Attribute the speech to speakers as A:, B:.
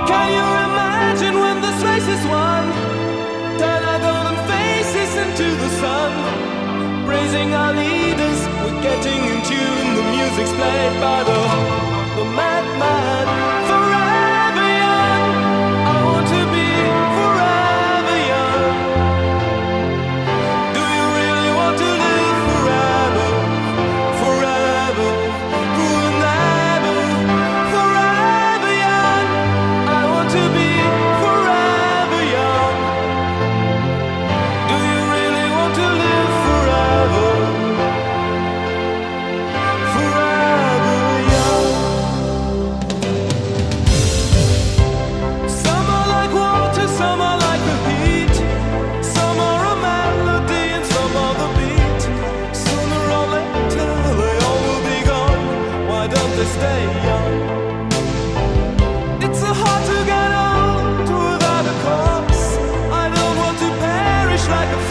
A: Can you imagine when this race is won? Turn our golden faces into the sun, praising our leaders, we're getting in tune. The music's played by the madman. Forever young, I want to be forever young. Do you really want to live forever? Forever, forever, forever young. I want to be forever young. Do you really want to live forever? Forever young. Some are like water, some are like the heat. Some are a melody and some are the beat. Sooner or later they all will be gone. Why don't they stay young? It's so hard to get old without a cause. I don't want to perish like a